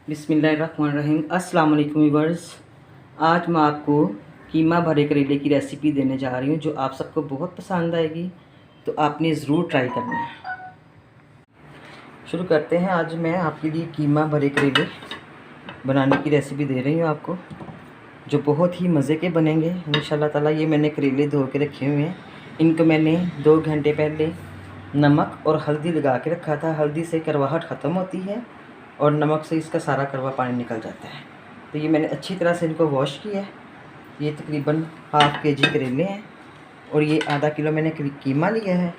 बिस्मिल्लाहिर्रहमानिर्रहीम। अस्सलाम वालेकुम व्यूअर्स। आज मैं आपको कीमा भरे करेले की रेसिपी देने जा रही हूँ जो आप सबको बहुत पसंद आएगी, तो आपने ज़रूर ट्राई करना है। शुरू करते हैं। आज मैं आपके लिए कीमा भरे करेले बनाने की रेसिपी दे रही हूँ आपको, जो बहुत ही मज़े के बनेंगे इंशाल्लाह ताला। ये मैंने करेले धो के रखे हुए हैं। इनको मैंने 2 घंटे पहले नमक और हल्दी लगा के रखा था। हल्दी से करवाहट ख़त्म होती है और नमक से इसका सारा कड़वा पानी निकल जाता है। तो ये मैंने अच्छी तरह से इनको वॉश किया है। ये तकरीबन ½ kg करेले हैं और ये आधा किलो मैंने कीमा लिया है।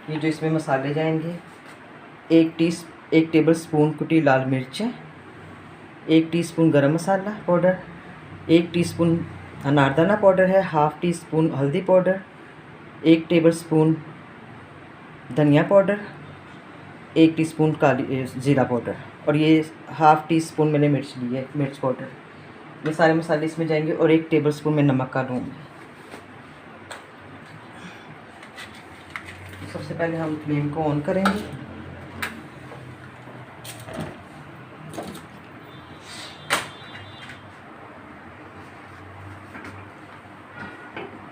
ये जो इसमें मसाले जाएंगे, 1 टेबल स्पून कुटी लाल मिर्च, 1 टीस्पून गरम मसाला पाउडर, 1 टीस्पून अनारदाना पाउडर है, ½ टीस्पून हल्दी पाउडर, 1 टेबल स्पून धनिया पाउडर, 1 टीस्पून काली ज़ीरा पाउडर और ये ½ टीस्पून मैंने मिर्च ली है, मिर्च पाउडर। ये सारे मसाले इसमें जाएंगे और 1 टेबल स्पून मैं नमक का लूँगी। सबसे पहले हम फ्लेम को ऑन करेंगे।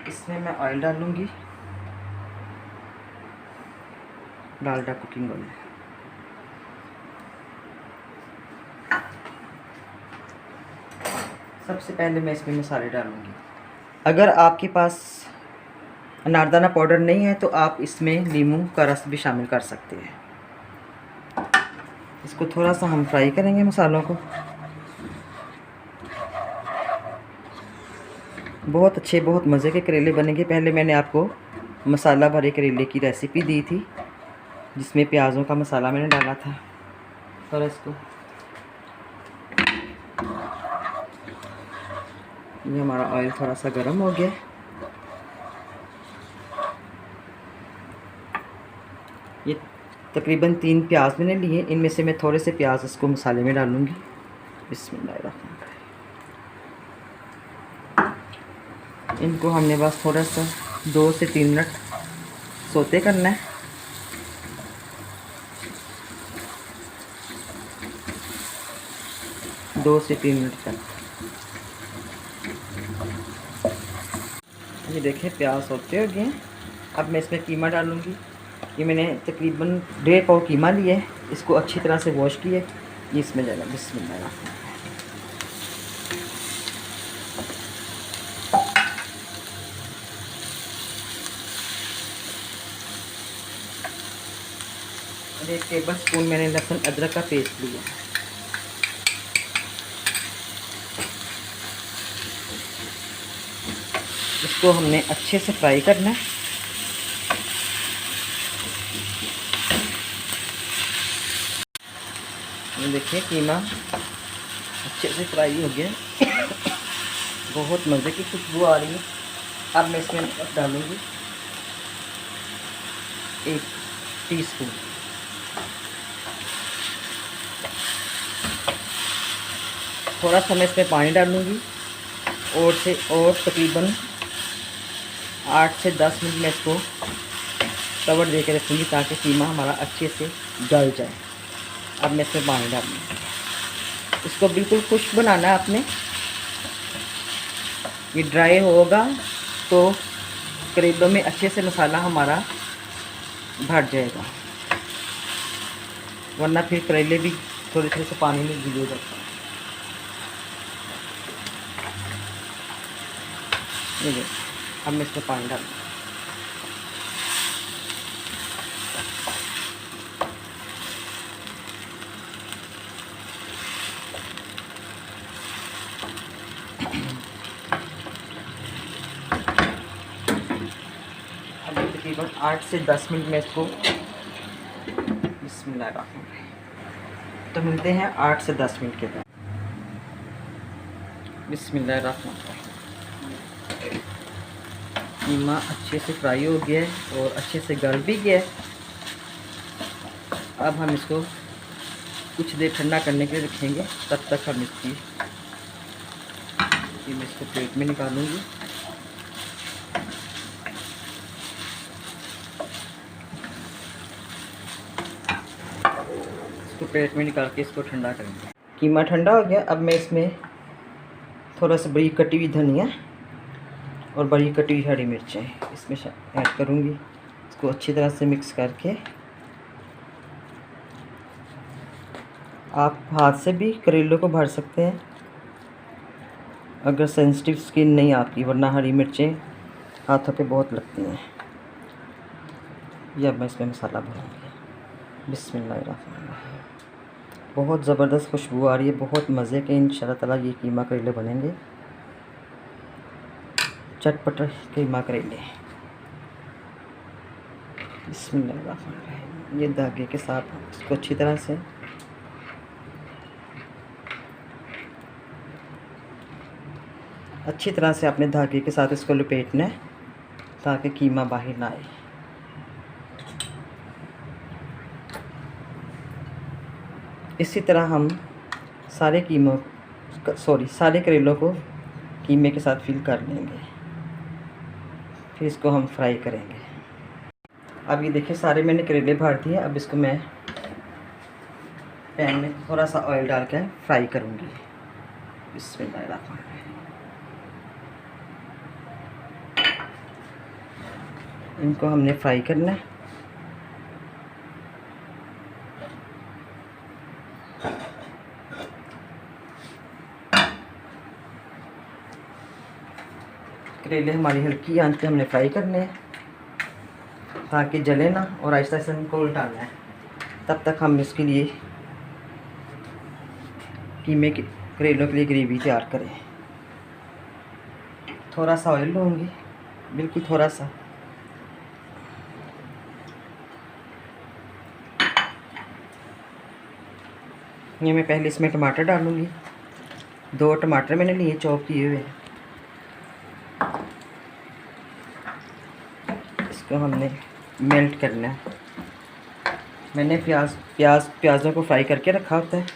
इसमें मैं ऑयल डालूँगी, डालडा कुकिंग ऑयल। सबसे पहले मैं इसमें मसाले डालूँगी। अगर आपके पास अनारदाना पाउडर नहीं है तो आप इसमें नींबू का रस भी शामिल कर सकते हैं। इसको थोड़ा सा हम फ्राई करेंगे मसालों को। बहुत अच्छे, बहुत मज़े के करेले बनेंगे। पहले मैंने आपको मसाला भरे करेले की रेसिपी दी थी जिसमें प्याज़ों का मसाला मैंने डाला था। और इसको ये हमारा ऑयल थोड़ा सा गर्म हो गया। ये तकरीबन 3 प्याज मैंने लिए। इनमें से मैं थोड़े से प्याज इसको मसाले में डालूँगी। बिस्मिल्लाहिर्रहमानिर्रहीम। इनको हमने बस थोड़ा सा 2 से 3 मिनट सोते करना है। दो से 3 मिनट तक। ये देखिए प्याज होते हो गए। अब मैं इसमें कीमा डालूँगी। ये मैंने तकरीबन 1.5 पाव कीमा लिया है। इसको अच्छी तरह से वॉश किया। ये इसमें डाला। बिस्मिल्लाह। और 1 टेबल स्पून मैंने लहसुन अदरक का पेस्ट लिया। इसको हमने अच्छे से फ्राई करना है। ये देखिए कीमा अच्छे से फ्राई हो गया। बहुत मज़े की खुशबू आ रही है। अब मैं इसमें डालूँगी 1 टीस्पून थोड़ा सा मैं इसमें पानी डालूँगी और तकरीबन 8 से 10 मिनट में इसको कवर दे के रखूँगी ताकि कीमा हमारा अच्छे से गल जाए। अब मैं इसमें पानी डालूँगी। इसको बिल्कुल खुश्क बनाना है आपने। ये ड्राई होगा तो करेलों में अच्छे से मसाला हमारा भर जाएगा, वरना फिर करेले भी थोड़े थोड़े से पानी में भिगो जाते हैं। ये अब मैं इसमें पानी डालूँगी। अब तकरीबन 8 से 10 मिनट में इसको बिस्मिल्लाहिर्रहमानिर्रहीम। तो मिलते हैं 8 से 10 मिनट के बाद। बिस्मिल्लाहिर्रहमानिर्रहीम। कीमा अच्छे से फ्राई हो गया है और अच्छे से गल भी गया है। अब हम इसको कुछ देर ठंडा करने के लिए रखेंगे। तब तक हम मैं इसको प्लेट में निकालूंगी। इसको प्लेट में निकाल के इसको ठंडा करेंगे। कीमा ठंडा हो गया। अब मैं इसमें थोड़ा सा बड़ी कटी हुई धनिया और बड़ी कटी हुई हरी मिर्चें इसमें ऐड करूँगी। इसको अच्छी तरह से मिक्स करके आप हाथ से भी करेलों को भर सकते हैं अगर सेंसिटिव स्किन नहीं आपकी, वरना हरी मिर्चें हाथों पे बहुत लगती हैं। ये अब मैं इसमें मसाला भरूँगी। बिस्मिल्लाहिर्रहमानिर्रहीम। बहुत ज़बरदस्त खुशबू आ रही है, बहुत मज़े के इंशाअल्लाह ताला ये कीमा करेले बनेंगे, चटपट कीमा करेले। बिस्मिल्लाहिर्रहमानिर्रहीम। ये धागे के साथ इसको अच्छी तरह से अपने धागे के साथ इसको लपेटना है ताकि कीमा बाहर ना आए। इसी तरह हम सारे करेलों को कीमे के साथ फिल कर लेंगे, फिर इसको हम फ्राई करेंगे। अब ये देखिए सारे मैंने करेले भर दिए। अब इसको मैं पैन में थोड़ा सा ऑयल डाल के फ्राई करूँगी। बिस्मिल्लाहिर्रहमानिर्रहीम। इनको हमने फ्राई करना है। करेले हमारी हल्की आंच पे हमने फ्राई करने हैं ताकि जले ना, और आहिस्ता आहिस्ता इनको उल्टाना है। तब तक हम इसके लिए करेलों के लिए ग्रेवी तैयार करें। थोड़ा सा ऑयल लूँगी, बिल्कुल थोड़ा सा। ये मैं पहले इसमें टमाटर डालूँगी। 2 टमाटर मैंने लिए चॉप किए हुए। इसको हमने मेल्ट करना है। मैंने प्याज़ों को फ्राई करके रखा होता है।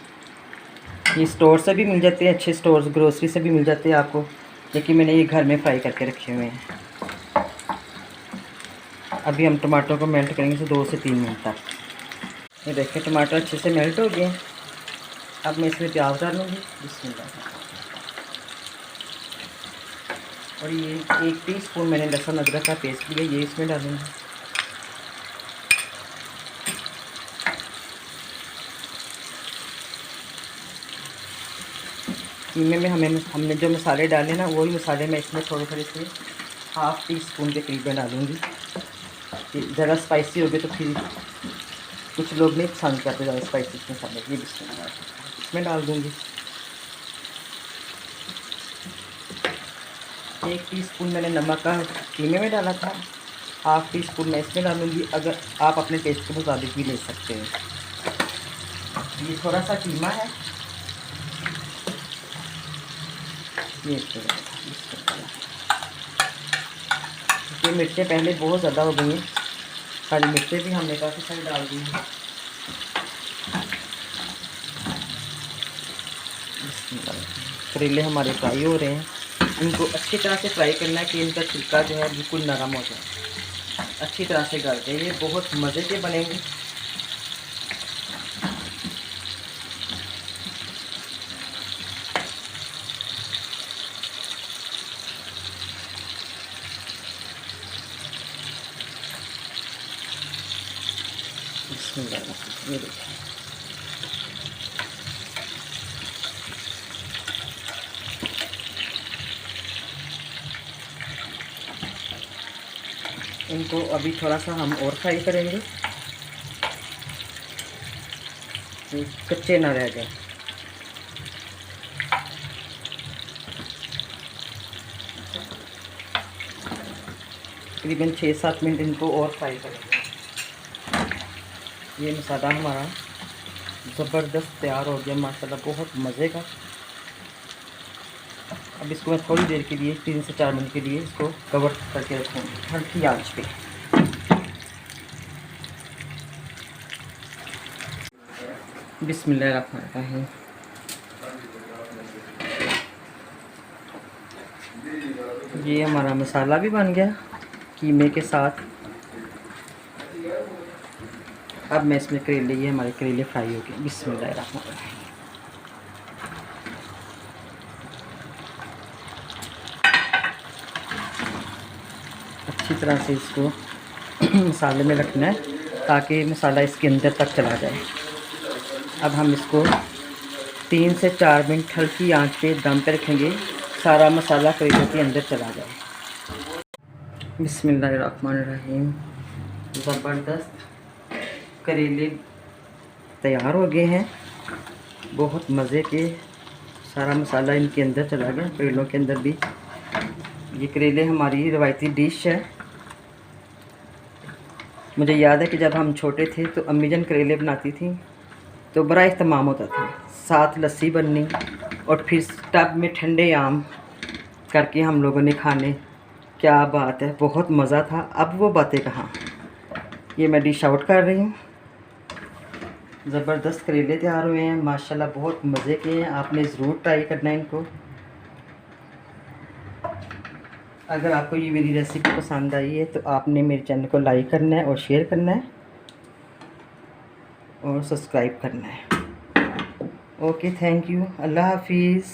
ये स्टोर से भी मिल जाते हैं, अच्छे स्टोर्स ग्रोसरी से भी मिल जाते हैं आपको, लेकिन मैंने ये घर में फ्राई करके रखे हुए हैं। अभी हम टमाटर को मेल्ट करेंगे 2 से 3 मिनट तक। ये देखिए टमाटर अच्छे से मेल्ट हो गए। अब मैं इसमें प्याज डालूँगी। बिस्मिल्लाह। और ये 1 टीस्पून मैंने लहसुन अदरक का पेस्ट लिया, ये इसमें डालूँगी। कीमे में हमने जो मसाले डाले ना, वही मसाले मैं इसमें थोड़े थोड़े से 1/2 टीस्पून के करीब डालूँगी। ज़्यादा स्पाइसी हो गए तो फिर कुछ लोग नहीं पसंद करते ज़्यादा स्पाइसी मसाले। ये इसमें डाल दूँगी। 1 टीस्पून मैंने नमक का कीमे में डाला था, 1/2 टीस्पून मैं इसमें डालूँगी। अगर आप अपने टेस्ट के मुताबिक भी ले सकते हैं। ये थोड़ा सा कीमा है, ये मिर्चें पहले बहुत ज़्यादा हो गई हैं, हरी मिर्चें भी हमने काफ़ी सारी डाल दी हैं। करेले हमारे फ्राई हो रहे हैं। इनको अच्छी तरह से फ्राई करना है कि इनका छिलका जो है बिल्कुल नरम हो जाए, अच्छी तरह से गल जाए। ये बहुत मज़े के बनेंगे। ये देखिए इनको अभी थोड़ा सा हम और फ्राई करेंगे, कच्चे ना रह जाए। तकरीबन 6-7 मिनट इनको और फ्राई करेंगे। ये मसाला हमारा ज़बरदस्त तैयार हो गया माशाल्लाह, बहुत मज़े का। अब इसको मैं थोड़ी देर के लिए 3 से 4 मिनट के लिए इसको कवर करके रखूँगी हल्की आंच पे। बिस्मिल्लाहिर्रहमानिर्रहीम। ये हमारा मसाला भी बन गया कीमे के साथ। अब मैं इसमें करेले, ये हमारे करेले फ्राई हो गए। बिस्मिल्लाहिर्रहमानिर्रहीम। अच्छी तरह से इसको मसाले में रखना है ताकि मसाला इसके अंदर तक चला जाए। अब हम इसको 3 से 4 मिनट हल्की आंच पे दम पे रखेंगे, सारा मसाला करेले के अंदर चला जाए। बिस्मिल्लाहिर्रहमानिर्रहीम। ज़बरदस्त करेले तैयार हो गए हैं, बहुत मज़े के। सारा मसाला इनके अंदर चला गया, करेलों के अंदर भी। ये करेले हमारी रवायती डिश है। मुझे याद है कि जब हम छोटे थे तो अम्मी जान करेले बनाती थी तो बड़ा इख्तिमाम होता था, साथ लस्सी बननी और फिर टब में ठंडे आम करके हम लोगों ने खाने। क्या बात है, बहुत मज़ा था। अब वो बातें कहाँ। ये मैं डिश आउट कर रही हूँ। ज़बरदस्त करेले तैयार हुए हैं माशाल्लाह, बहुत मज़े के हैं। आपने ज़रूर ट्राई करना है इनको। अगर आपको ये मेरी रेसिपी पसंद आई है तो आपने मेरे चैनल को लाइक करना है और शेयर करना है और सब्सक्राइब करना है। ओके, थैंक यू, अल्लाह हाफिज़।